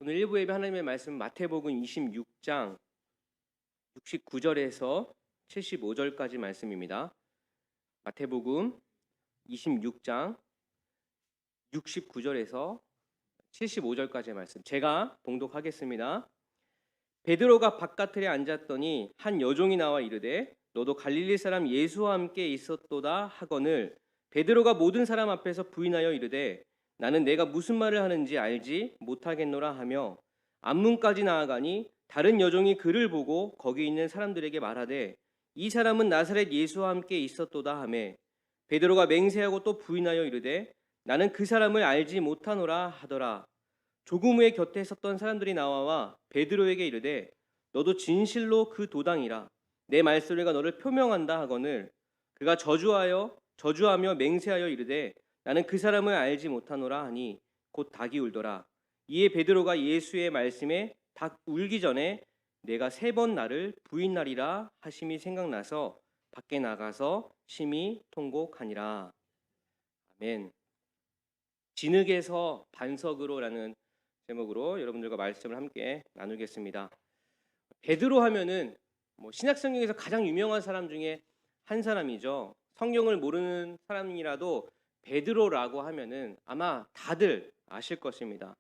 오늘 일부 예배 하나님의 말씀 마태복음 26장 69절에서 75절까지 말씀입니다. 마태복음 26장 69절에서 75절까지의 말씀 제가 봉독하겠습니다. 베드로가 바깥들에 앉았더니 한 여종이 나와 이르되 너도 갈릴리 사람 예수와 함께 있었도다 하거늘 베드로가 모든 사람 앞에서 부인하여 이르되 나는 내가 무슨 말을 하는지 알지 못하겠노라 하며 앞문까지 나아가니 다른 여종이 그를 보고 거기 있는 사람들에게 말하되 이 사람은 나사렛 예수와 함께 있었도다 하매 베드로가 맹세하고 또 부인하여 이르되 나는 그 사람을 알지 못하노라 하더라. 조금 후에 곁에 섰던 사람들이 나와와 베드로에게 이르되 너도 진실로 그 도당이라 내 말소리가 너를 표명한다 하거늘 그가 저주하며 맹세하여 이르되 나는 그 사람을 알지 못하노라 하니 곧 닭이 울더라. 이에 베드로가 예수의 말씀에 닭 울기 전에 내가 3번 나를 부인하리라 하심이 생각나서 밖에 나가서 심히 통곡하니라. 아멘. 진흙에서 반석으로라는 제목으로 여러분들과 말씀을 함께 나누겠습니다. 베드로 하면은 신약 성경에서 가장 유명한 사람 중에 한 사람이죠. 성경을 모르는 사람이라도 베드로라고 하면은 아마 다들 아실 것입니다.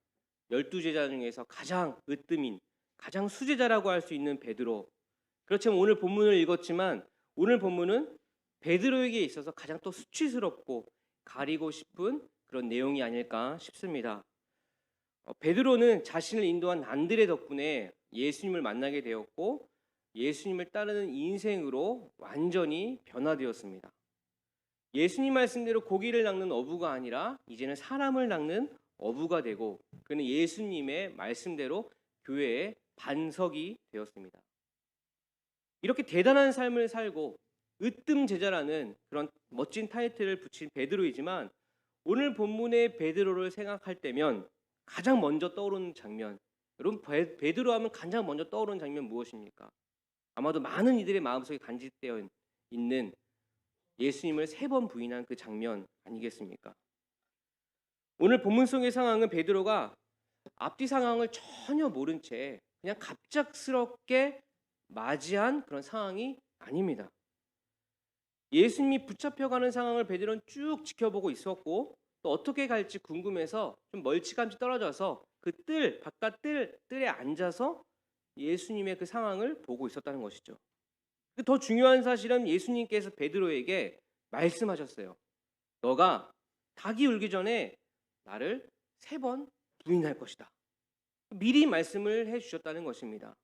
12제자 중에서 가장 으뜸인, 가장 수제자라고 할 수 있는 베드로. 그렇지만 오늘 본문을 읽었지만 오늘 본문은 베드로에게 있어서 가장 또 수치스럽고 가리고 싶은 그런 내용이 아닐까 싶습니다. 베드로는 자신을 인도한 안드레 덕분에 예수님을 만나게 되었고 예수님을 따르는 인생으로 완전히 변화되었습니다. 예수님 말씀대로 고기를 낚는 어부가 아니라 이제는 사람을 낚는 어부가 되고 그는 예수님의 말씀대로 교회의 반석이 되었습니다. 이렇게 대단한 삶을 살고 으뜸 제자라는 그런 멋진 타이틀을 붙인 베드로이지만 오늘 본문의 베드로를 생각할 때면 가장 먼저 떠오르는 장면, 여러분 베드로 하면 가장 먼저 떠오르는 장면 무엇입니까? 아마도 많은 이들의 마음속에 간직되어 있는 예수님을 3번 부인한 그 장면 아니겠습니까? 오늘 본문 속의 상황은 베드로가 앞뒤 상황을 전혀 모른 채 그냥 갑작스럽게 맞이한 그런 상황이 아닙니다. 예수님이 붙잡혀가는 상황을 베드로는 쭉 지켜보고 있었고 또 어떻게 갈지 궁금해서 좀 멀찌감치 떨어져서 그 바깥 뜰에 앉아서 예수님의 그 상황을 보고 있었다는 것이죠. 더 중요한 사실은 예수님께서 베드로에게 말씀하셨어요. 너가 닭이 울기 전에 나를 3번 부인할 것이다. 미리 말씀을 해주셨다는 것입니다.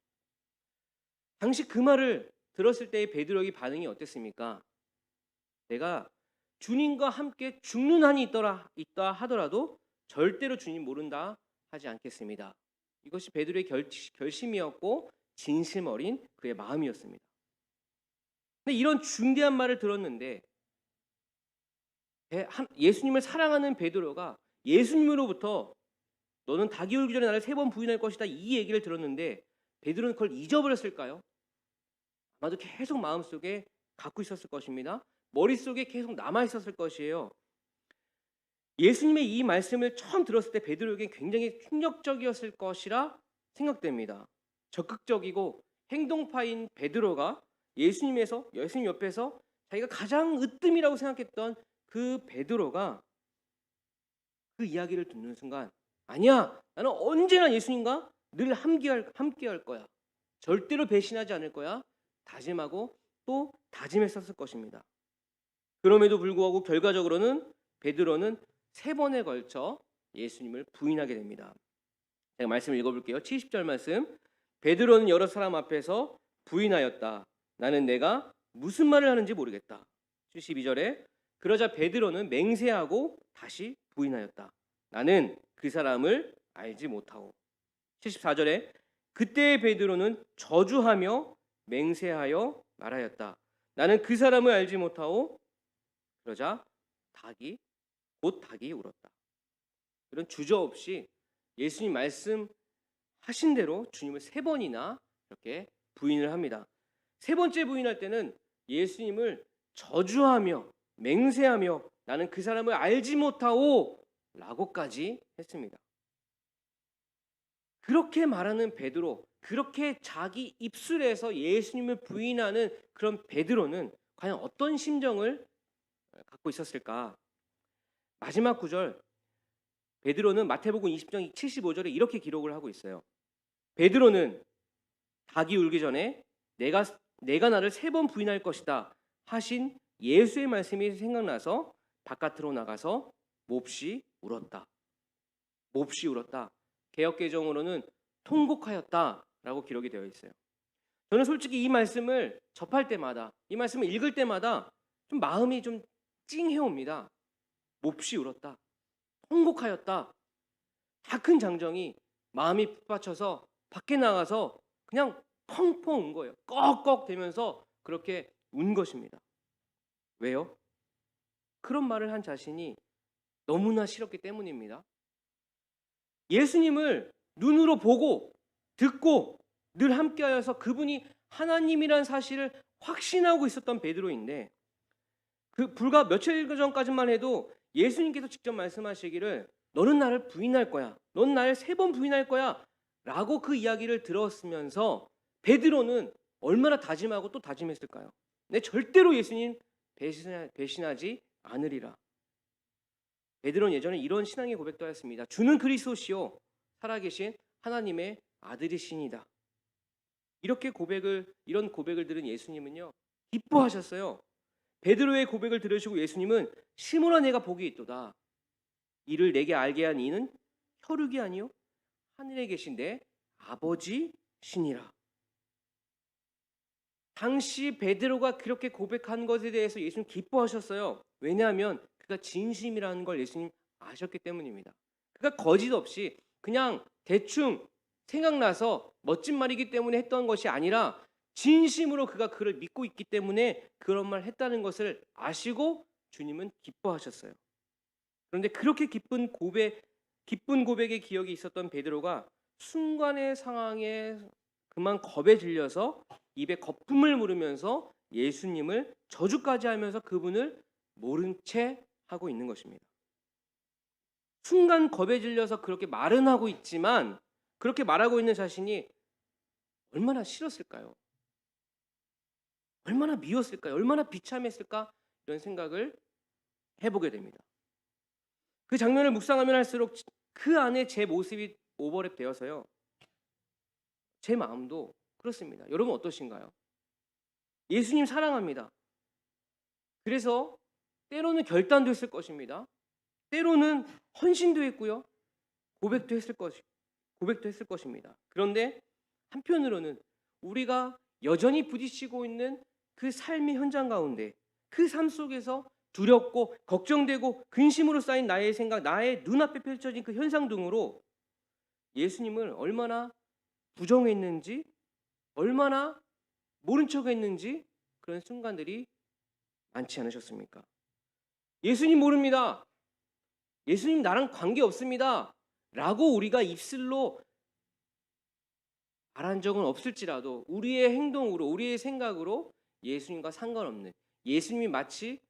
당시 그 말을 들었을 때의 베드로의 반응이 어땠습니까? 내가 주님과 함께 죽는 한이 있다 하더라도 절대로 주님 모른다 하지 않겠습니다. 이것이 베드로의 결심이었고 진심 어린 그의 마음이었습니다. 근데 이런 중대한 말을 들었는데 예수님을 사랑하는 베드로가 예수님으로부터 너는 닭이 울기 전에 나를 3번 부인할 것이다 이 얘기를 들었는데 베드로는 그걸 잊어버렸을까요? 아마도 계속 마음속에 갖고 있었을 것입니다. 머릿속에 계속 남아있었을 것이에요. 예수님의 이 말씀을 처음 들었을 때 베드로에게 굉장히 충격적이었을 것이라 생각됩니다. 적극적이고 행동파인 베드로가 예수님 옆에서 자기가 가장 으뜸이라고 생각했던 그 베드로가 그 이야기를 듣는 순간 아니야, 나는 언제나 예수님과 늘 함께할 거야. 절대로 배신하지 않을 거야. 다짐하고 또 다짐했었을 것입니다. 그럼에도 불구하고 결과적으로는 베드로는 3번에 걸쳐 예수님을 부인하게 됩니다. 제가 말씀을 읽어볼게요. 70절 말씀. 베드로는 여러 사람 앞에서 부인하였다. 나는 내가 무슨 말을 하는지 모르겠다. 72절에 그러자 베드로는 맹세하고 다시 부인하였다. 나는 그 사람을 알지 못하고. 74절에 그때의 베드로는 저주하며 맹세하여 말하였다. 나는 그 사람을 알지 못하고. 그러자 곧 닭이 울었다. 이런 주저없이 예수님 말씀하신 대로 주님을 3번이나 이렇게 부인을 합니다. 3번째 부인할 때는 예수님을 저주하며 맹세하며 나는 그 사람을 알지 못하오 라고까지 했습니다. 그렇게 말하는 베드로, 그렇게 자기 입술에서 예수님을 부인하는 그런 베드로는 과연 어떤 심정을 갖고 있었을까? 마지막 구절, 베드로는 마태복음 20장 75절에 이렇게 기록을 하고 있어요. 베드로는 닭이 울기 전에 내가 나를 3번 부인할 것이다 하신 예수의 말씀이 생각나서 바깥으로 나가서 몹시 울었다. 몹시 울었다. 개역개정으로는 통곡하였다라고 기록이 되어 있어요. 저는 솔직히 이 말씀을 접할 때마다, 이 말씀을 읽을 때마다 좀 마음이 좀 찡해옵니다. 몹시 울었다. 통곡하였다. 다 큰 장정이 마음이 북받쳐서 밖에 나가서 그냥 펑펑 운 거예요. 꺽꺽 대면서 그렇게 운 것입니다. 왜요? 그런 말을 한 자신이 너무나 싫었기 때문입니다. 예수님을 눈으로 보고 듣고 늘 함께하여서 그분이 하나님이란 사실을 확신하고 있었던 베드로인데, 그 불과 며칠 전까지만 해도 예수님께서 직접 말씀하시기를 너는 나를 부인할 거야, 넌 나를 3번 부인할 거야 라고 그 이야기를 들었으면서 베드로는 얼마나 다짐하고 또 다짐했을까요? 내 절대로 예수님 배신하지 않으리라. 베드로는 예전에 이런 신앙의 고백도 하였습니다. 주는 그리스도시요 살아계신 하나님의 아들이시니다. 이런 고백을 들은 예수님은요 기뻐하셨어요. 베드로의 고백을 들으시고 예수님은 시몬아 내가 복이 있도다. 이를 내게 알게 한 이는 혈육이 아니요 하늘에 계신 내 아버지시니라. 당시 베드로가 그렇게 고백한 것에 대해서 예수님 기뻐하셨어요. 왜냐하면 그가 진심이라는 걸 예수님 아셨기 때문입니다. 그가 거짓 없이 그냥 대충 생각나서 멋진 말이기 때문에 했던 것이 아니라 진심으로 그가 그를 믿고 있기 때문에 그런 말 했다는 것을 아시고 주님은 기뻐하셨어요. 그런데 그렇게 기쁜 고백의 기억이 있었던 베드로가 순간의 상황에 그만 겁에 질려서 입에 거품을 물으면서 예수님을 저주까지 하면서 그분을 모른 채 하고 있는 것입니다. 순간 겁에 질려서 그렇게 말은 하고 있지만 그렇게 말하고 있는 자신이 얼마나 싫었을까요? 얼마나 미웠을까요? 얼마나 비참했을까? 이런 생각을 해보게 됩니다. 그 장면을 묵상하면 할수록 그 안에 제 모습이 오버랩 되어서요. 제 마음도 그렇습니다. 여러분 어떠신가요? 예수님 사랑합니다. 그래서 때로는 결단도 했을 것입니다. 때로는 헌신도 했고요. 고백도 했을 것입니다. 그런데 한편으로는 우리가 여전히 부딪히고 있는 그 삶의 현장 가운데 그 삶 속에서 두렵고 걱정되고 근심으로 쌓인 나의 생각, 나의 눈앞에 펼쳐진 그 현상 등으로 예수님을 얼마나 부정했는지, 얼마나 모른 척했는지 그런 순간들이 많지 않으셨습니까? 예수님 모릅니다. 예수님 나랑 관계 없습니다. 라고 우리가 입술로 말한 적은 없을지라도 우리의 행동으로, 우리의 생각으로 예수님과 상관없는, 예수님이 마치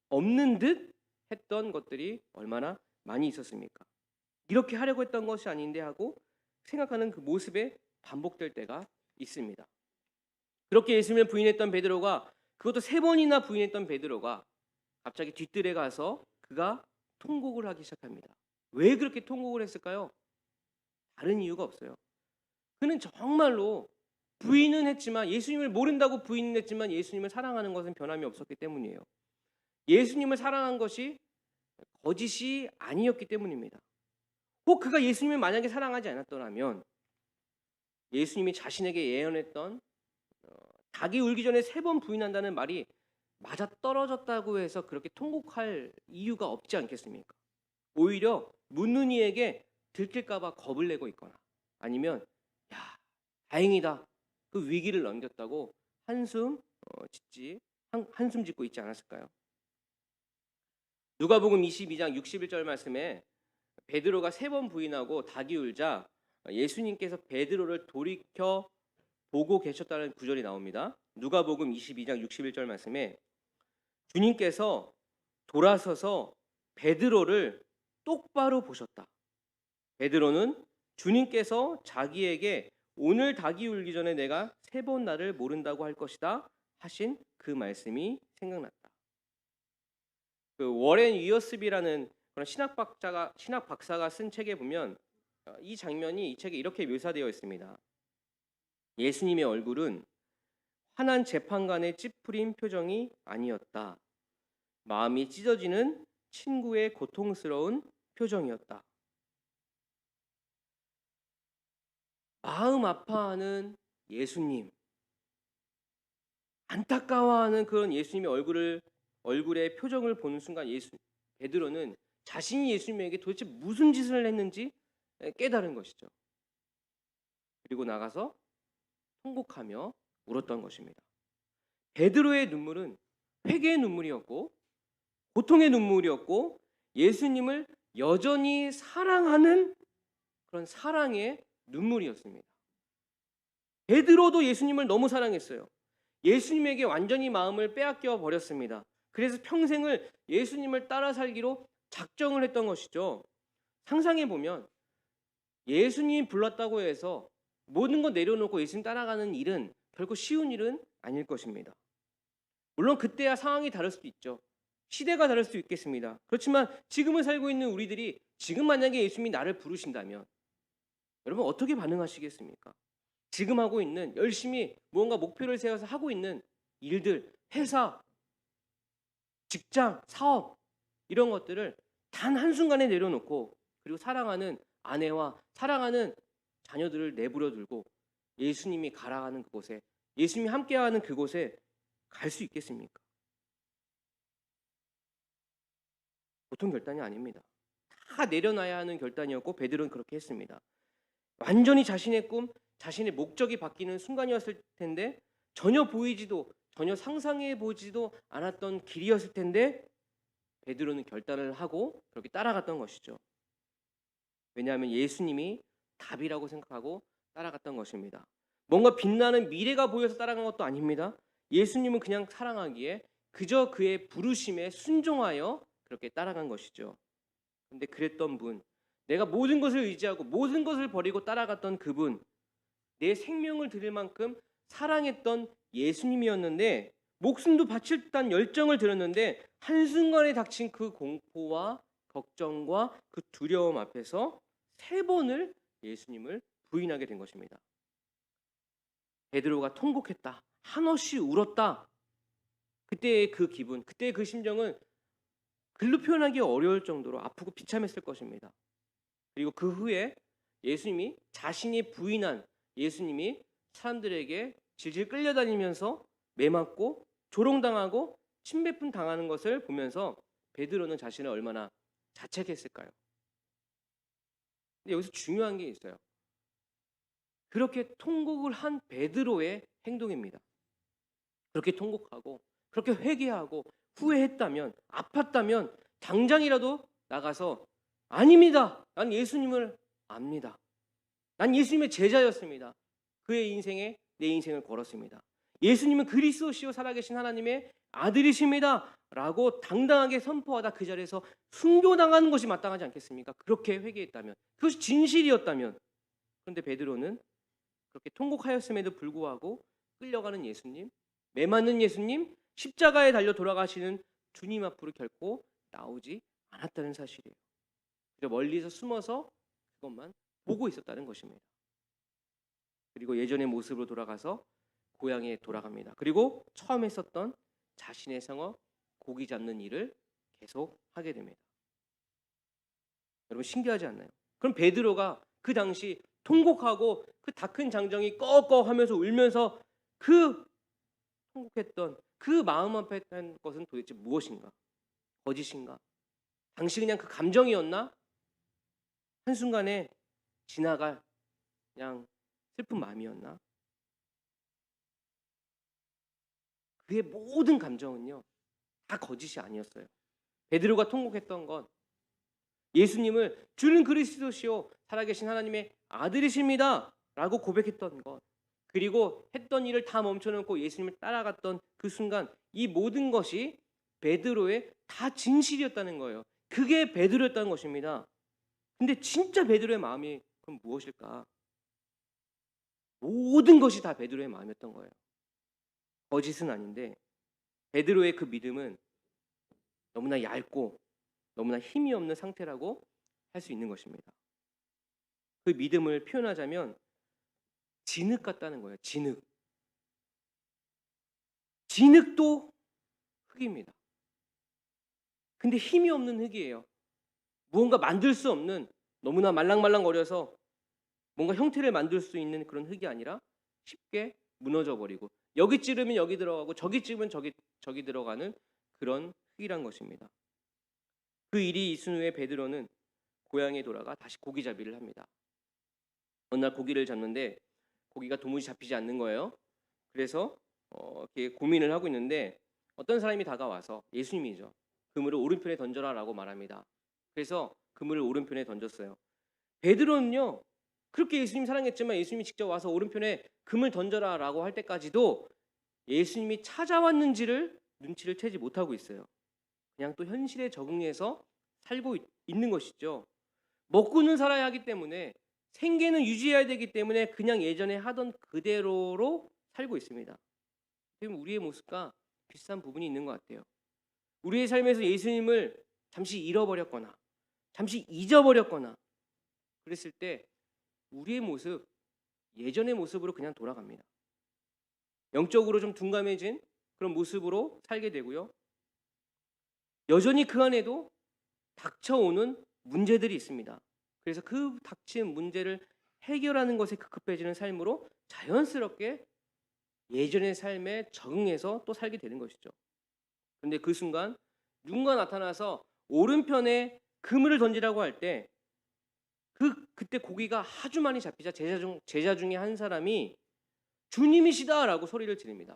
없는 듯 했던 것들이 얼마나 많이 있었습니까? 이렇게 하려고 했던 것이 아닌데 하고 생각하는 그 모습에 반복될 때가 있습니다. 그렇게 예수님을 부인했던 베드로가, 그것도 3번이나 부인했던 베드로가 갑자기 뒤뜰에 가서 그가 통곡을 하기 시작합니다. 왜 그렇게 통곡을 했을까요? 다른 이유가 없어요. 그는 정말로 부인은 했지만, 예수님을 모른다고 부인은 했지만 예수님을 사랑하는 것은 변함이 없었기 때문이에요. 예수님을 사랑한 것이 거짓이 아니었기 때문입니다. 혹 그가 예수님을 만약에 사랑하지 않았더라면 예수님이 자신에게 예언했던 닭이 울기 전에 3번 부인한다는 말이 맞아떨어졌다고 해서 그렇게 통곡할 이유가 없지 않겠습니까? 오히려 묻는 이에게 들킬까 봐 겁을 내고 있거나 아니면 야 다행이다 그 위기를 넘겼다고 한숨 짓고 있지 않았을까요? 누가복음 22장 61절 말씀에 베드로가 3번 부인하고 닭이 울자 예수님께서 베드로를 돌이켜 보고 계셨다는 구절이 나옵니다. 누가복음 22장 61절 말씀에 주님께서 돌아서서 베드로를 똑바로 보셨다. 베드로는 주님께서 자기에게 오늘 닭이 울기 전에 내가 3번 나를 모른다고 할 것이다 하신 그 말씀이 생각났다. 그 워렌 위어스비라는 그런 신학 박사가 쓴 책에 보면 이 장면이 이 책에 이렇게 묘사되어 있습니다. 예수님의 얼굴은 화난 재판관의 찌푸린 표정이 아니었다. 마음이 찢어지는 친구의 고통스러운 표정이었다. 마음 아파하는 예수님, 안타까워하는 그런 예수님의 얼굴의 표정을 보는 순간 베드로는 자신이 예수님에게 도대체 무슨 짓을 했는지 깨달은 것이죠. 그리고 나가서 통곡하며 울었던 것입니다. 베드로의 눈물은 회개의 눈물이었고 고통의 눈물이었고 예수님을 여전히 사랑하는 그런 사랑의 눈물이었습니다. 베드로도 예수님을 너무 사랑했어요. 예수님에게 완전히 마음을 빼앗겨 버렸습니다. 그래서 평생을 예수님을 따라 살기로 작정을 했던 것이죠. 상상해 보면 예수님이 불렀다고 해서 모든 거 내려놓고 예수님 따라가는 일은 결코 쉬운 일은 아닐 것입니다. 물론 그때야 상황이 다를 수도 있죠. 시대가 다를 수 있겠습니다. 그렇지만 지금을 살고 있는 우리들이 지금 만약에 예수님이 나를 부르신다면 여러분 어떻게 반응하시겠습니까? 지금 하고 있는 열심히 무언가 목표를 세워서 하고 있는 일들, 회사, 직장, 사업 이런 것들을 단 한순간에 내려놓고 그리고 사랑하는 아내와 사랑하는 자녀들을 내버려 두고 예수님이 가라 하는 그곳에 예수님이 함께하는 그곳에 갈 수 있겠습니까? 보통 결단이 아닙니다. 다 내려놔야 하는 결단이었고 베드로는 그렇게 했습니다. 완전히 자신의 꿈, 자신의 목적이 바뀌는 순간이었을 텐데 전혀 상상해 보지도 않았던 길이었을 텐데 베드로는 결단을 하고 그렇게 따라갔던 것이죠. 왜냐하면 예수님이 답이라고 생각하고 따라갔던 것입니다. 뭔가 빛나는 미래가 보여서 따라간 것도 아닙니다. 예수님은 그냥 사랑하기에 그저 그의 부르심에 순종하여 그렇게 따라간 것이죠. 그런데 그랬던 분, 내가 모든 것을 의지하고 모든 것을 버리고 따라갔던 그분, 내 생명을 드릴 만큼 사랑했던 예수님이었는데 목숨도 바칠 듯한 열정을 들였는데 한순간에 닥친 그 공포와 걱정과 그 두려움 앞에서 3번을 예수님을 부인하게 된 것입니다. 베드로가 통곡했다. 한없이 울었다. 그때의 그 기분, 그때의 그 심정은 글로 표현하기 어려울 정도로 아프고 비참했을 것입니다. 그리고 그 후에 예수님이 자신이 부인한 예수님이 사람들에게 질질 끌려다니면서 매맞고 조롱당하고 침뱉음 당하는 것을 보면서 베드로는 자신을 얼마나 자책했을까요? 근데 여기서 중요한 게 있어요. 그렇게 통곡을 한 베드로의 행동입니다. 그렇게 통곡하고 그렇게 회개하고 후회했다면 아팠다면 당장이라도 나가서 아닙니다. 난 예수님을 압니다. 난 예수님의 제자였습니다. 그의 인생에 내 인생을 걸었습니다. 예수님은 그리스도시요 살아계신 하나님의 아들이십니다. 라고 당당하게 선포하다 그 자리에서 순교당하는 것이 마땅하지 않겠습니까? 그렇게 회개했다면, 그것이 진실이었다면. 그런데 베드로는 그렇게 통곡하였음에도 불구하고 끌려가는 예수님, 매맞는 예수님, 십자가에 달려 돌아가시는 주님 앞으로 결코 나오지 않았다는 사실이에요. 그저 멀리서 숨어서 그것만 보고 있었다는 것입니다. 그리고 예전의 모습으로 돌아가서 고향에 돌아갑니다. 그리고 처음 했었던 자신의 성어 고기 잡는 일을 계속 하게 됩니다. 여러분 신기하지 않나요? 그럼 베드로가 그 당시 통곡하고 그 다 큰 장정이 꺼꺼하면서 울면서 그 통곡했던 그 마음 앞에 했던 것은 도대체 무엇인가? 거짓인가? 당시 그냥 그 감정이었나? 한순간에 지나갈 그냥 슬픈 마음이었나? 그의 모든 감정은요 다 거짓이 아니었어요. 베드로가 통곡했던 건 예수님을 주는 그리스도시요 살아계신 하나님의 아들이십니다 라고 고백했던 것, 그리고 했던 일을 다 멈춰놓고 예수님을 따라갔던 그 순간 이 모든 것이 베드로의 다 진실이었다는 거예요. 그게 베드로였다는 것입니다. 근데 진짜 베드로의 마음이 그럼 무엇일까? 모든 것이 다 베드로의 마음이었던 거예요. 거짓은 아닌데 베드로의 그 믿음은 너무나 얇고 너무나 힘이 없는 상태라고 할 수 있는 것입니다. 그 믿음을 표현하자면 진흙 같다는 거예요. 진흙. 진흙도 흙입니다. 근데 힘이 없는 흙이에요. 무언가 만들 수 없는, 너무나 말랑말랑거려서 뭔가 형태를 만들 수 있는 그런 흙이 아니라 쉽게 무너져 버리고, 여기 찌르면 여기 들어가고 저기 찌르면 저기 들어가는 그런 흙이란 것입니다. 그 일이 있은 후에 베드로는 고향에 돌아가 다시 고기잡이를 합니다. 어느 날 고기를 잡는데 고기가 도무지 잡히지 않는 거예요. 그래서 이렇게 고민을 하고 있는데 어떤 사람이 다가와서, 예수님이죠, 그물을 오른편에 던져라라고 말합니다. 그래서 그물을 오른편에 던졌어요. 베드로는요, 그렇게 예수님 사랑했지만 예수님이 직접 와서 오른편에 그물 던져라라고 할 때까지도 예수님이 찾아왔는지를 눈치를 채지 못하고 있어요. 그냥 또 현실에 적응해서 살고 있는 것이죠. 먹고는 살아야 하기 때문에, 생계는 유지해야 되기 때문에 그냥 예전에 하던 그대로로 살고 있습니다. 지금 우리의 모습과 비슷한 부분이 있는 것 같아요. 우리의 삶에서 예수님을 잠시 잃어버렸거나 잠시 잊어버렸거나 그랬을 때 우리의 모습, 예전의 모습으로 그냥 돌아갑니다. 영적으로 좀 둔감해진 그런 모습으로 살게 되고요. 여전히 그 안에도 닥쳐오는 문제들이 있습니다. 그래서 그 닥친 문제를 해결하는 것에 급급해지는 삶으로 자연스럽게 예전의 삶에 적응해서 또 살게 되는 것이죠. 그런데 그 순간 누군가 나타나서 오른편에 그물을 던지라고 할 때 그때 고기가 아주 많이 잡히자 제자 중에 한 사람이 주님이시다라고 소리를 지릅니다.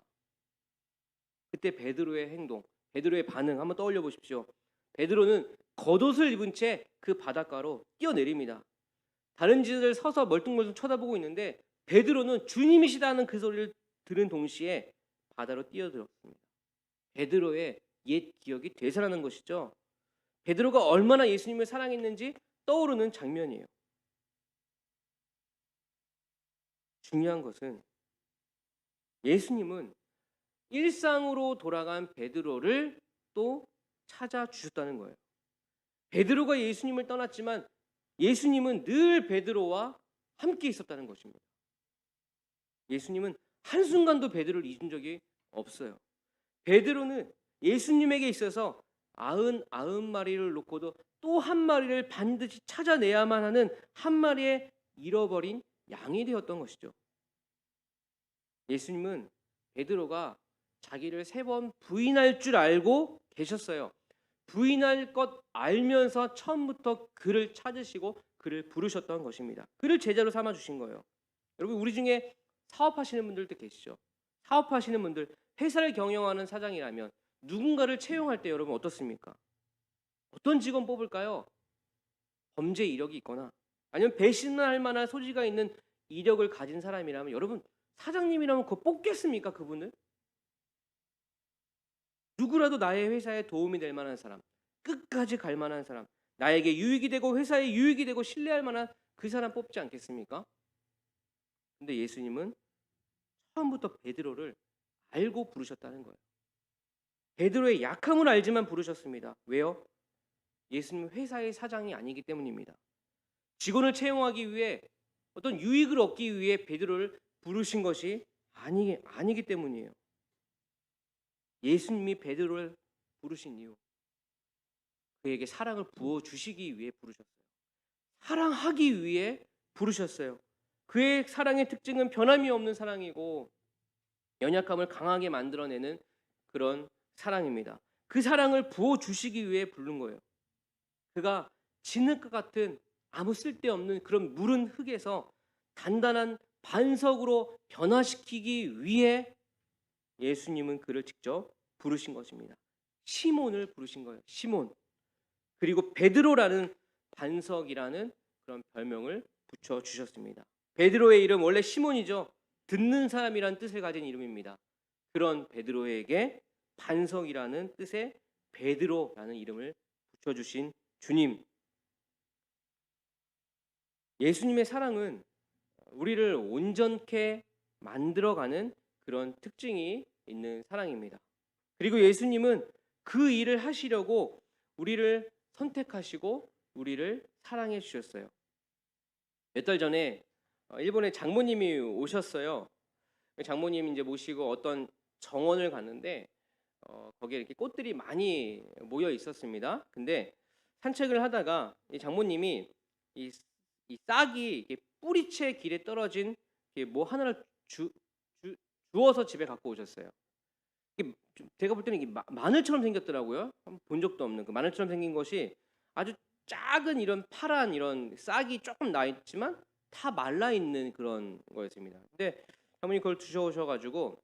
그때 베드로의 행동, 베드로의 반응 한번 떠올려 보십시오. 베드로는 겉옷을 입은 채 그 바닷가로 뛰어내립니다. 다른 지들 서서 멀뚱멀뚱 쳐다보고 있는데 베드로는 주님이시다는 그 소리를 들은 동시에 바다로 뛰어들었습니다. 베드로의 옛 기억이 되살아난 것이죠. 베드로가 얼마나 예수님을 사랑했는지 떠오르는 장면이에요. 중요한 것은 예수님은 일상으로 돌아간 베드로를 또 찾아주셨다는 거예요. 베드로가 예수님을 떠났지만 예수님은 늘 베드로와 함께 있었다는 것입니다. 예수님은 한순간도 베드로를 잊은 적이 없어요. 베드로는 예수님에게 있어서 99마리를 놓고도 또 한 마리를 반드시 찾아내야만 하는 한 마리의 잃어버린 양이 되었던 것이죠. 예수님은 베드로가 자기를 3번 부인할 줄 알고 계셨어요. 부인할 것 알면서 처음부터 그를 찾으시고 그를 부르셨던 것입니다. 그를 제자로 삼아 주신 거예요. 여러분, 우리 중에 사업하시는 분들도 계시죠. 사업하시는 분들, 회사를 경영하는 사장이라면 누군가를 채용할 때 여러분 어떻습니까? 어떤 직원 뽑을까요? 범죄 이력이 있거나 아니면 배신할 만한 소지가 있는 이력을 가진 사람이라면 여러분, 사장님이라면 그거 뽑겠습니까? 그분을? 누구라도 나의 회사에 도움이 될 만한 사람, 끝까지 갈 만한 사람, 나에게 유익이 되고 회사에 유익이 되고 신뢰할 만한 그 사람 뽑지 않겠습니까? 근데 예수님은 처음부터 베드로를 알고 부르셨다는 거예요. 베드로의 약함을 알지만 부르셨습니다. 왜요? 예수님은 회사의 사장이 아니기 때문입니다. 직원을 채용하기 위해 어떤 유익을 얻기 위해 베드로를 부르신 것이 아니기 때문이에요. 예수님이 베드로를 부르신 이유, 그에게 사랑을 부어주시기 위해 부르셨어요. 사랑하기 위해 부르셨어요. 그의 사랑의 특징은 변함이 없는 사랑이고 연약함을 강하게 만들어내는 그런 사랑입니다. 그 사랑을 부어주시기 위해 부른 거예요. 그가 진흙과 같은 아무 쓸데없는 그런 무른 흙에서 단단한 반석으로 변화시키기 위해 예수님은 그를 직접 부르신 것입니다. 시몬을 부르신 거예요. 시몬. 그리고 베드로라는 반석이라는 그런 별명을 붙여주셨습니다. 베드로의 이름 원래 시몬이죠. 듣는 사람이란 뜻을 가진 이름입니다. 그런 베드로에게 반석이라는 뜻의 베드로라는 이름을 붙여주신 주님. 예수님의 사랑은 우리를 온전케 만들어가는 그런 특징이 있는 사랑입니다. 그리고 예수님은 그 일을 하시려고 우리를 선택하시고 우리를 사랑해 주셨어요. 몇 달 전에 일본에 장모님이 오셨어요. 장모님 이제 모시고 어떤 정원을 갔는데 거기에 이렇게 꽃들이 많이 모여 있었습니다. 근데 산책을 하다가 이 장모님이 이, 이 싹이 이렇게 뿌리채 길에 떨어진 이렇게 뭐 하나를 주워서 집에 갖고 오셨어요. 이게 제가 볼 때는 이게 마늘처럼 생겼더라고요. 한번 본 적도 없는 그 마늘처럼 생긴 것이 아주 작은 이런 파란 이런 싹이 조금 나 있지만 다 말라 있는 그런 거였습니다. 근데 장모님 그걸 주셔오셔가지고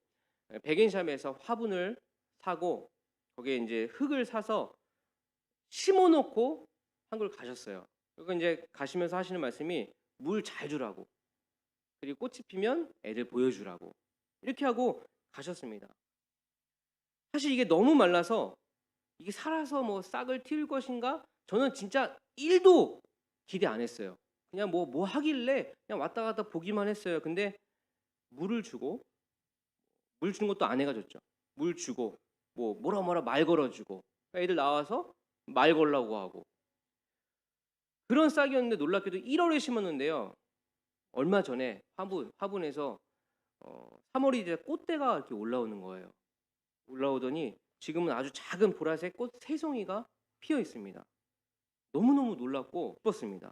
백인샵에서 화분을 사고 거기에 이제 흙을 사서 심어놓고 한국을 가셨어요. 그리고 이제 가시면서 하시는 말씀이 물 잘 주라고, 그리고 꽃이 피면 애들 보여주라고, 이렇게 하고 가셨습니다. 사실 이게 너무 말라서 이게 살아서 뭐 싹을 틔울 것인가? 저는 진짜 1도 기대 안 했어요. 그냥 뭐 하길래 그냥 왔다 갔다 보기만 했어요. 근데 물을 주고, 물 주는 것도 아내가 줬죠. 물 주고 뭐라 말 걸어주고, 애들 나와서 말 걸라고 하고, 그런 싹이었는데 놀랍게도 1월에 심었는데요. 얼마 전에 화분에서 3월이 이제 꽃대가 이렇게 올라오는 거예요. 올라오더니 지금은 아주 작은 보라색 꽃 3송이가 피어 있습니다. 너무너무 놀랍고 기뻤습니다.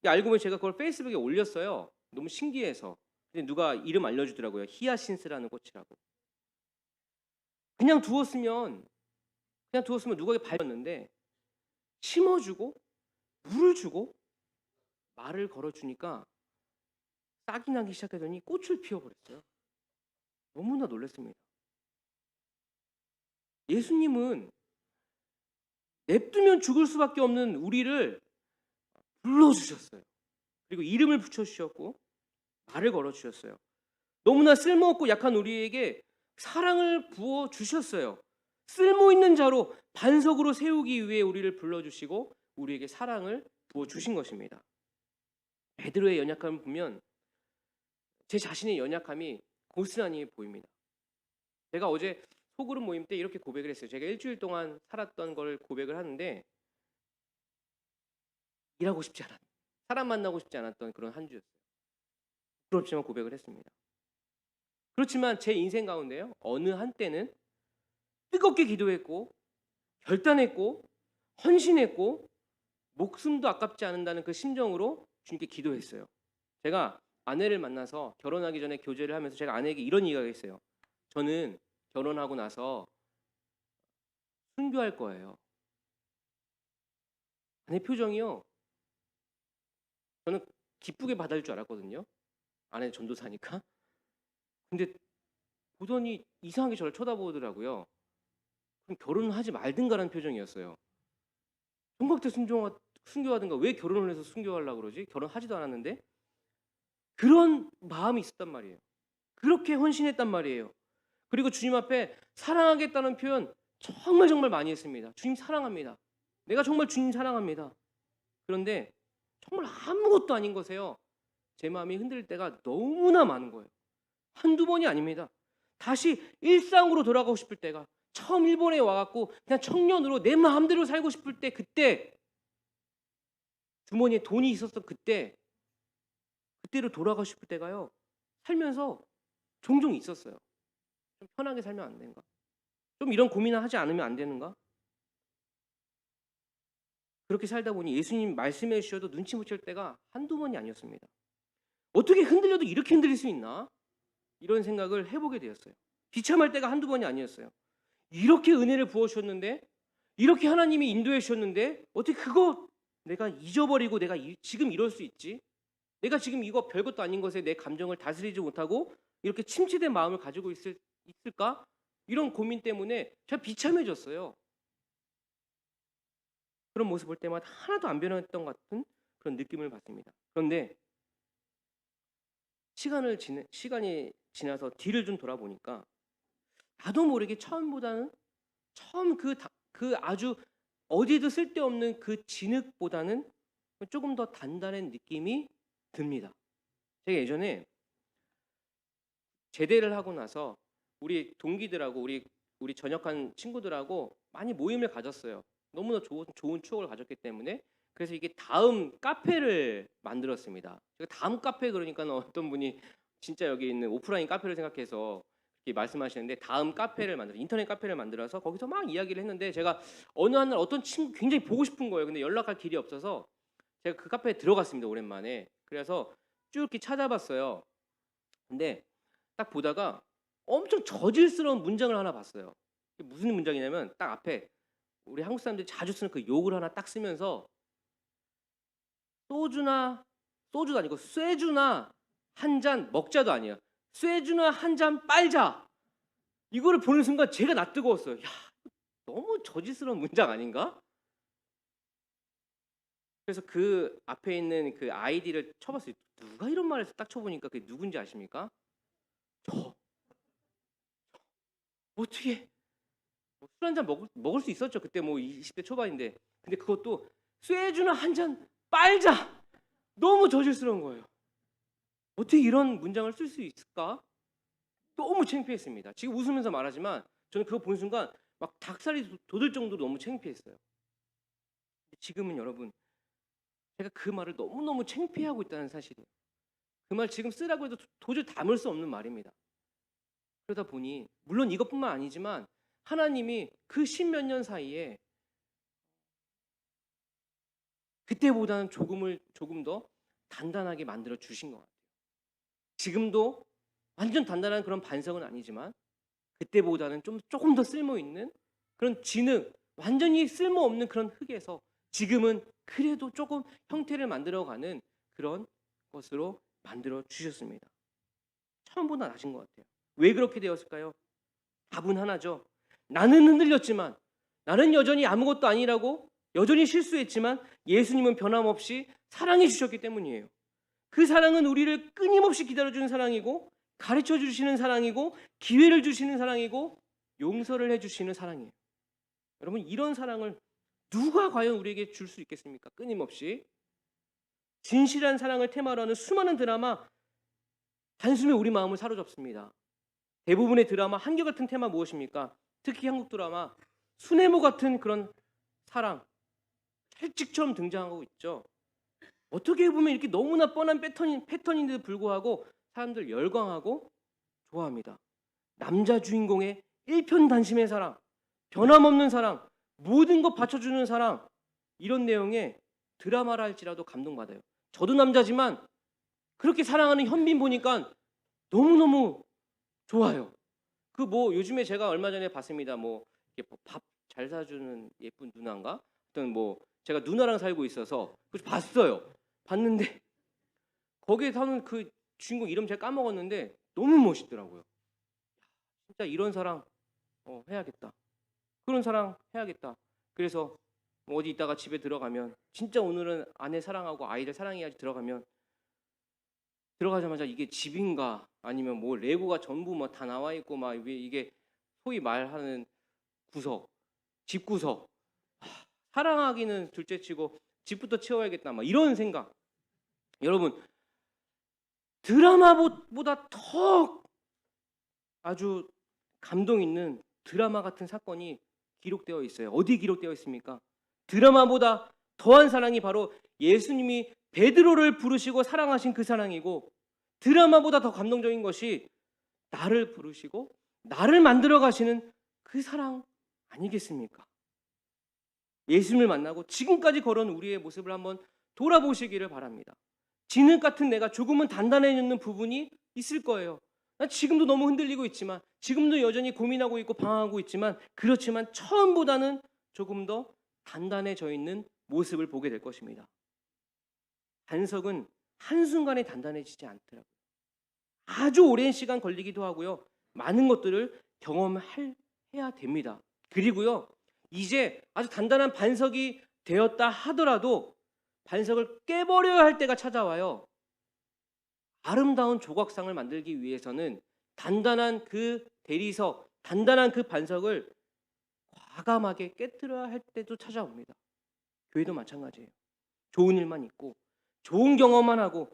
알고 보니 제가 그걸 페이스북에 올렸어요. 너무 신기해서. 근데 누가 이름 알려주더라고요. 히아신스라는 꽃이라고. 그냥 두었으면 누가 밟았는데 심어주고 물을 주고 말을 걸어주니까 싹이 나기 시작하더니 꽃을 피워버렸어요. 너무나 놀랐습니다. 예수님은 냅두면 죽을 수밖에 없는 우리를 불러주셨어요. 그리고 이름을 붙여주셨고 말을 걸어주셨어요. 너무나 쓸모없고 약한 우리에게 사랑을 부어주셨어요. 쓸모있는 자로 반석으로 세우기 위해 우리를 불러주시고 우리에게 사랑을 부어주신 것입니다. 베드로의 연약함을 보면 제 자신의 연약함이 고스란히 보입니다. 제가 어제 소그룹 모임 때 이렇게 고백을 했어요. 제가 일주일 동안 살았던 걸 고백을 하는데 일하고 싶지 않았, 사람 만나고 싶지 않았던 그런 한 주였어요. 부끄럽지만 고백을 했습니다. 그렇지만 제 인생 가운데요, 어느 한때는 뜨겁게 기도했고 결단했고 헌신했고 목숨도 아깝지 않는다는 그 심정으로 주님께 기도했어요. 제가 아내를 만나서 결혼하기 전에 교제를 하면서 제가 아내에게 이런 이야기를 했어요. 저는 결혼하고 나서 순교할 거예요. 아내 표정이요, 저는 기쁘게 받아줄 줄 알았거든요. 아내 전도사니까. 근데 보더니 이상하게 저를 쳐다보더라고요. 그럼 결혼하지 말든가라는 표정이었어요. 총각 때 순교하든가, 왜 결혼을 해서 순교하려고 그러지? 결혼하지도 않았는데. 그런 마음이 있었단 말이에요. 그렇게 헌신했단 말이에요. 그리고 주님 앞에 사랑하겠다는 표현 정말 많이 했습니다. 주님 사랑합니다. 내가 정말 주님 사랑합니다. 그런데 정말 아무것도 아닌 것에요, 제 마음이 흔들릴 때가 너무나 많은 거예요. 한두 번이 아닙니다. 다시 일상으로 돌아가고 싶을 때가, 처음 일본에 와갖고 그냥 청년으로 내 마음대로 살고 싶을 때, 그때 주머니에 돈이 있었던 그때로 돌아가고 싶을 때가요, 살면서 종종 있었어요. 좀 편하게 살면 안 되는가? 좀 이런 고민을 하지 않으면 안 되는가? 그렇게 살다 보니 예수님 말씀해 주셔도 눈치 못 챌 때가 한두 번이 아니었습니다. 어떻게 흔들려도 이렇게 흔들릴 수 있나? 이런 생각을 해보게 되었어요. 비참할 때가 한두 번이 아니었어요. 이렇게 은혜를 부어주셨는데, 이렇게 하나님이 인도해 주셨는데 어떻게 그거 내가 잊어버리고 내가 지금 이럴 수 있지? 내가 지금 이거 별것도 아닌 것에 내 감정을 다스리지 못하고 이렇게 침체된 마음을 가지고 있을까? 이런 고민 때문에 제가 비참해졌어요. 그런 모습 볼 때마다 하나도 안 변했던 것 같은 그런 느낌을 받습니다. 그런데 시간이 지나서 뒤를 좀 돌아보니까 나도 모르게 처음 그 아주 어디에도 쓸데없는 그 진흙보다는 조금 더 단단한 느낌이 듭니다. 제가 예전에 제대를 하고 나서 우리 동기들하고 우리 전역한 친구들하고 많이 모임을 가졌어요. 너무나 좋은 추억을 가졌기 때문에. 그래서 이게 다음 카페를 만들었습니다. 제가 다음 카페 그러니까 어떤 분이 진짜 여기 있는 오프라인 카페를 생각해서 이렇게 말씀하시는데, 다음 카페를 만들어 인터넷 카페를 만들어서 거기서 막 이야기를 했는데, 제가 어느 한 날 어떤 친구 굉장히 보고 싶은 거예요. 근데 연락할 길이 없어서 제가 그 카페에 들어갔습니다. 오랜만에. 그래서 쭉 이렇게 찾아봤어요. 근데 딱 보다가 엄청 저질스러운 문장을 하나 봤어요. 이게 무슨 문장이냐면, 딱 앞에 우리 한국 사람들이 자주 쓰는 그 욕을 하나 딱 쓰면서 소주도 아니고 쇠주나 한 잔 먹자도 아니야. 쇠주나 한 잔 빨자. 이거를 보는 순간 제가 낯뜨거웠어요. 야, 너무 저질스러운 문장 아닌가? 그래서 그 앞에 있는 그 아이디를 쳐봤어요. 누가 이런 말을 딱 쳐보니까 그게 누군지 아십니까? 저. 어떻게 술 한 잔 먹을 수 있었죠. 그때 뭐 20대 초반인데. 근데 그것도 쇠주나 한 잔 빨자. 너무 저질스러운 거예요. 어떻게 이런 문장을 쓸 수 있을까? 너무 창피했습니다. 지금 웃으면서 말하지만 저는 그거 본 순간 막 닭살이 돋을 정도로 너무 창피했어요. 지금은 여러분, 제가 그 말을 너무너무 창피하고 있다는 사실이에요. 그 말 지금 쓰라고 해도 도저히 담을 수 없는 말입니다. 그러다 보니 물론 이것뿐만 아니지만 하나님이 그 십몇 년 사이에 그때보다는 조금 더 단단하게 만들어 주신 것 같아요. 지금도 완전 단단한 그런 반석은 아니지만 그때보다는 조금 더 쓸모 있는 그런 진흙, 완전히 쓸모없는 그런 흙에서 지금은 그래도 조금 형태를 만들어가는 그런 것으로 만들어 주셨습니다. 처음보다 나신 것 같아요. 왜 그렇게 되었을까요? 답은 하나죠. 나는 흔들렸지만, 나는 여전히 아무것도 아니라고 여전히 실수했지만 예수님은 변함없이 사랑해 주셨기 때문이에요. 그 사랑은 우리를 끊임없이 기다려주는 사랑이고, 가르쳐 주시는 사랑이고, 기회를 주시는 사랑이고, 용서를 해주시는 사랑이에요. 여러분, 이런 사랑을 누가 과연 우리에게 줄 수 있겠습니까? 끊임없이. 진실한 사랑을 테마로 하는 수많은 드라마, 단숨에 우리 마음을 사로잡습니다. 대부분의 드라마 한결같은 테마 무엇입니까? 특히 한국 드라마 순애모 같은 그런 사랑, 철칙처럼 등장하고 있죠. 어떻게 보면 이렇게 너무나 뻔한 패턴인데도 불구하고 사람들 열광하고 좋아합니다. 남자 주인공의 일편단심의 사랑, 변함없는 사랑, 모든 것 받쳐주는 사랑, 이런 내용의 드라마라 할지라도 감동받아요. 저도 남자지만 그렇게 사랑하는 현빈 보니까 너무너무 좋아요. 그 뭐 요즘에 제가 얼마 전에 봤습니다. 뭐 밥 잘 사주는 예쁜 누나인가? 어떤 뭐 제가 누나랑 살고 있어서 그래서 봤어요. 봤는데 거기에 사는 그 주인공 이름 제가 까먹었는데 너무 멋있더라고요. 진짜 이런 사랑 해야겠다. 그런 사랑 해야겠다. 그래서 뭐 어디 있다가 집에 들어가면 진짜 오늘은 아내 사랑하고 아이들 사랑해야지 들어가자마자 이게 집인가 아니면 뭐 레고가 전부 뭐 다 나와 있고 막 이게 소위 말하는 구석, 집구석. 사랑하기는 둘째치고 집부터 채워야겠다 막 이런 생각. 여러분, 드라마보다 더 아주 감동 있는 드라마 같은 사건이 기록되어 있어요. 어디 기록되어 있습니까? 드라마보다 더한 사랑이 바로 예수님이 베드로를 부르시고 사랑하신 그 사랑이고, 드라마보다 더 감동적인 것이 나를 부르시고 나를 만들어 가시는 그 사랑 아니겠습니까? 예수님을 만나고 지금까지 걸어온 우리의 모습을 한번 돌아보시기를 바랍니다. 진흙 같은 내가 조금은 단단해지는 부분이 있을 거예요. 난 지금도 너무 흔들리고 있지만, 지금도 여전히 고민하고 있고 방황하고 있지만, 그렇지만 처음보다는 조금 더 단단해져 있는 모습을 보게 될 것입니다. 반석은 한순간에 단단해지지 않더라고요. 아주 오랜 시간 걸리기도 하고요. 많은 것들을 경험해야 됩니다. 그리고요, 이제 아주 단단한 반석이 되었다 하더라도 반석을 깨버려야 할 때가 찾아와요. 아름다운 조각상을 만들기 위해서는 단단한 그 대리석, 단단한 그 반석을 과감하게 깨뜨려야 할 때도 찾아옵니다. 교회도 마찬가지예요. 좋은 일만 있고 좋은 경험만 하고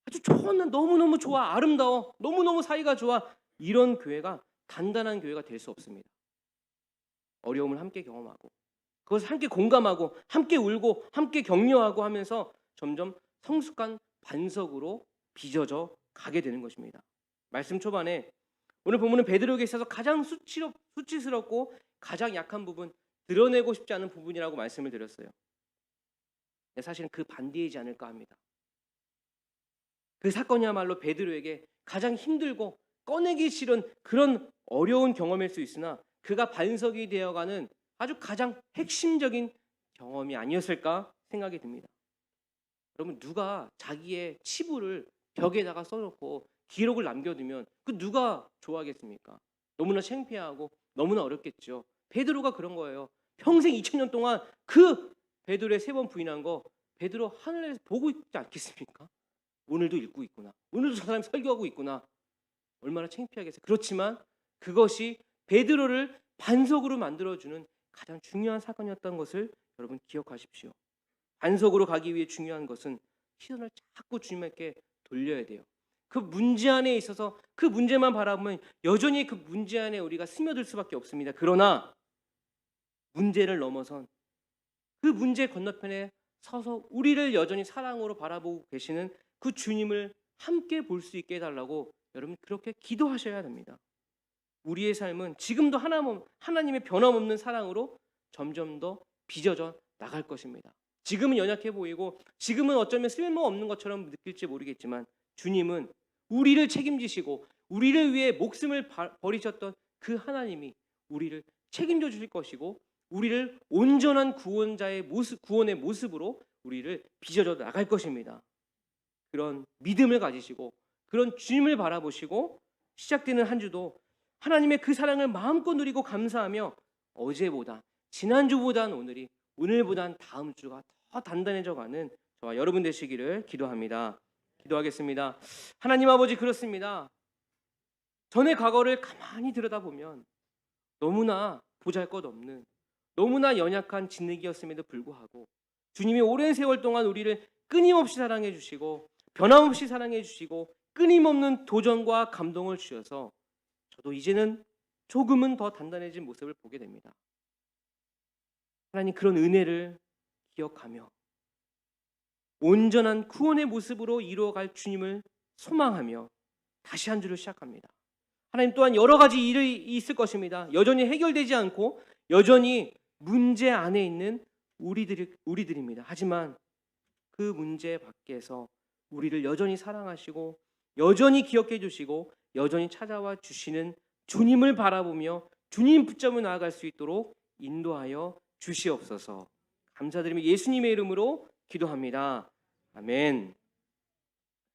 아주 좋은, 난 너무너무 좋아, 아름다워, 너무너무 사이가 좋아, 이런 교회가 단단한 교회가 될 수 없습니다. 어려움을 함께 경험하고 그것을 함께 공감하고 함께 울고 함께 격려하고 하면서 점점 성숙한 반석으로 빚어져 가게 되는 것입니다. 말씀 초반에 오늘 본문은 베드로에게 있어서 가장 수치스럽고 가장 약한 부분, 드러내고 싶지 않은 부분이라고 말씀을 드렸어요. 근데 사실은 그 반대이지 않을까 합니다. 그 사건이야말로 베드로에게 가장 힘들고 꺼내기 싫은 그런 어려운 경험일 수 있으나 그가 반석이 되어가는 아주 가장 핵심적인 경험이 아니었을까 생각이 듭니다. 여러분, 누가 자기의 치부를 벽에다가 써놓고 기록을 남겨두면 그 누가 좋아하겠습니까? 너무나 창피하고 너무나 어렵겠죠. 베드로가 그런 거예요. 평생 2000년 동안 그 베드로의 3번 부인한 거 베드로 하늘에서 보고 있지 않겠습니까? 오늘도 읽고 있구나, 오늘도 저 사람이 설교하고 있구나, 얼마나 창피하겠어요. 그렇지만 그것이 베드로를 반석으로 만들어주는 가장 중요한 사건이었던 것을 여러분 기억하십시오. 반석으로 가기 위해 중요한 것은 시선을 자꾸 주님께 돌려야 돼요. 그 문제 안에 있어서 그 문제만 바라보면 여전히 그 문제 안에 우리가 스며들 수밖에 없습니다. 그러나 문제를 넘어선 그 문제 건너편에 서서 우리를 여전히 사랑으로 바라보고 계시는 그 주님을 함께 볼 수 있게 해달라고 여러분 그렇게 기도하셔야 됩니다. 우리의 삶은 지금도 하나님의 변함없는 사랑으로 점점 더 빚어져 나갈 것입니다. 지금은 연약해 보이고 지금은 어쩌면 쓸모없는 것처럼 느낄지 모르겠지만 주님은 우리를 책임지시고 우리를 위해 목숨을 버리셨던 그 하나님이 우리를 책임져 주실 것이고 우리를 온전한 구원의 모습으로 우리를 빚어져 나갈 것입니다. 그런 믿음을 가지시고 그런 주님을 바라보시고 시작되는 한 주도 하나님의 그 사랑을 마음껏 누리고 감사하며 어제보다 지난주보단 오늘이, 오늘보단 다음 주가 더 단단해져가는 저와 여러분 되시기를 기도합니다. 기도하겠습니다. 하나님 아버지, 그렇습니다. 전의 과거를 가만히 들여다보면 너무나 보잘것없는, 너무나 연약한 진흙이었음에도 불구하고 주님이 오랜 세월 동안 우리를 끊임없이 사랑해 주시고 변함없이 사랑해 주시고 끊임없는 도전과 감동을 주셔서 저도 이제는 조금은 더 단단해진 모습을 보게 됩니다. 하나님, 그런 은혜를 기억하며 온전한 구원의 모습으로 이루어갈 주님을 소망하며 다시 한 주를 시작합니다. 하나님, 또한 여러 가지 일이 있을 것입니다. 여전히 해결되지 않고 여전히 문제 안에 있는 우리들입니다. 하지만 그 문제 밖에서 우리를 여전히 사랑하시고 여전히 기억해 주시고 여전히 찾아와 주시는 주님을 바라보며 주님 붙잡아 나아갈 수 있도록 인도하여 주시옵소서. 감사드리며 예수님의 이름으로 기도합니다. 아멘.